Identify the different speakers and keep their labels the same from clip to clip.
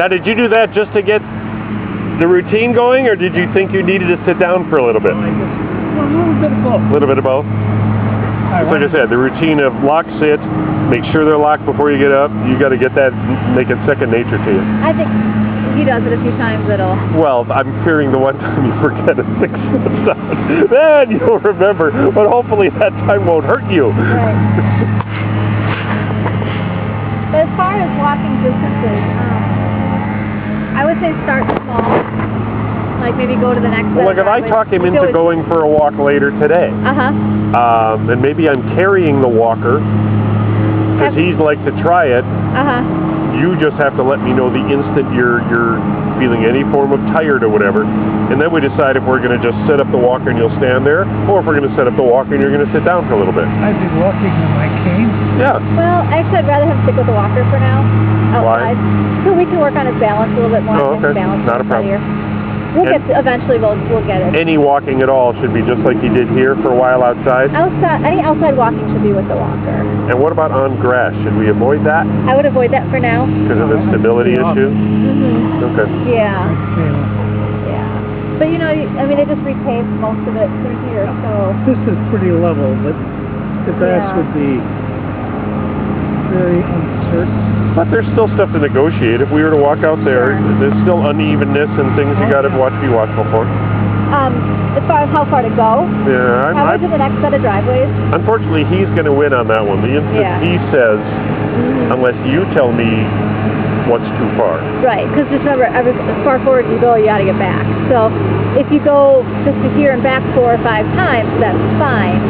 Speaker 1: Now, did you do that just to get the routine going, or did you think you needed to sit down for a little bit?
Speaker 2: A little bit of both.
Speaker 1: A little bit of both? Like I said, the routine of lock sit, make sure they're locked before you get up. You got to get that, make it second nature to you.
Speaker 3: I think he does it a few times, it'll...
Speaker 1: Well, I'm fearing the one time you forget a 6 steps down. Then you'll remember, but hopefully that time won't hurt you.
Speaker 3: Right. But as far as walking distances, I would say start small. Like maybe go to the next
Speaker 1: Well, like if I talk him into going for a walk later today, and maybe I'm carrying the walker, because he's like to try it, you just have to let me know the instant you're feeling any form of tired or whatever, and then we decide if we're going to just set up the walker and you'll stand there, or if we're going to set up the walker and you're going to sit down for a little bit.
Speaker 2: I've been walking on my cane.
Speaker 1: Yeah.
Speaker 3: Well, actually I'd rather him stick with the walker for now, outside.
Speaker 1: Why?
Speaker 3: So we can work on his balance a little bit more.
Speaker 1: Oh, okay. Not a problem.
Speaker 3: We'll get to, eventually we'll get it.
Speaker 1: Any walking at all should be just like he did here for a while outside?
Speaker 3: Any outside walking should be with the walker.
Speaker 1: And what about on grass? Should we avoid that?
Speaker 3: I would avoid that for now.
Speaker 1: Because of the stability issue? Okay.
Speaker 3: Yeah. Yeah. But you know, I mean, they just repaved most of it through here, so...
Speaker 2: This is pretty level, but the grass would be very uncertain.
Speaker 1: But there's still stuff to negotiate. If we were to walk out there, there's still unevenness and things you got to be watchful for.
Speaker 3: As far as how far to go?
Speaker 1: Yeah,
Speaker 3: how to the next set of driveways?
Speaker 1: Unfortunately, he's going to win on that one. The instant he says, unless you tell me what's too far.
Speaker 3: Right, because just remember, as far forward you go, you got to get back. So if you go just to here and back 4 or 5 times, that's fine.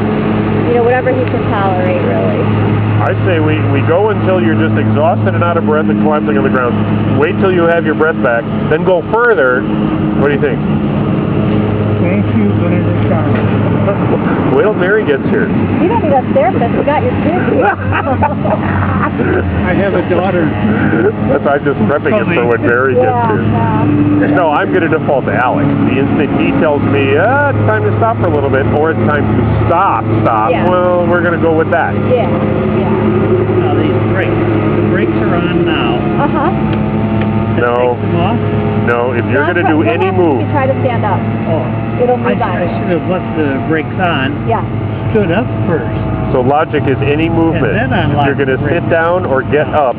Speaker 3: You know, whatever he can tolerate, really.
Speaker 1: I say we go until you're just exhausted and out of breath and collapsing on the ground. Wait till you have your breath back, then go further. What do you think?
Speaker 2: Thank you, but in the car.
Speaker 1: Wait till Mary gets here.
Speaker 3: You don't need a therapist. You got your kids.
Speaker 2: I have a daughter.
Speaker 1: I'm just prepping it for when Mary gets here. No, I'm going to default to Alex. The instant he tells me, it's time to stop for a little bit, or it's time to stop, well, we're going to go with that.
Speaker 3: Yeah.
Speaker 4: Now these brakes. The brakes are on now.
Speaker 1: No.
Speaker 4: Take them off?
Speaker 1: No, if you're going to do any move.
Speaker 3: You try to stand up. It'll move on.
Speaker 4: I should have left the brakes on.
Speaker 3: Yeah.
Speaker 4: Stood up first.
Speaker 1: So logic is any movement.
Speaker 4: And then
Speaker 1: if
Speaker 4: unlock
Speaker 1: you're going to
Speaker 4: the brakes.
Speaker 1: sit down or get up,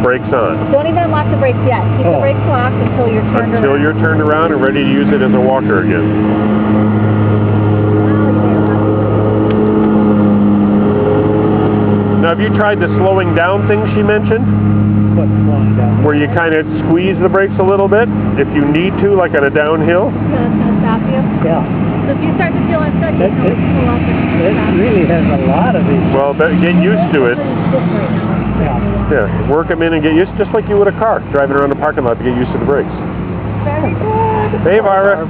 Speaker 1: brakes on.
Speaker 3: Don't even unlock the brakes yet. Keep the brakes locked until you're turned around.
Speaker 1: Until you're turned around and ready to use it as a walker again. Now, have you tried the slowing down thing she mentioned?
Speaker 2: What's slowing down?
Speaker 1: Where you kind of squeeze the brakes a little bit, if you need to, like on a downhill?
Speaker 3: It's going to stop you?
Speaker 2: Yeah.
Speaker 3: So if you start to feel unsteady, you can always pull up and
Speaker 2: It really has a lot of these.
Speaker 1: Well, get used to it.
Speaker 2: Yeah.
Speaker 1: Yeah, work them in and get used, just like you would a car, driving around the parking lot to get used to the brakes.
Speaker 3: Very good.
Speaker 1: Hey, Barbara.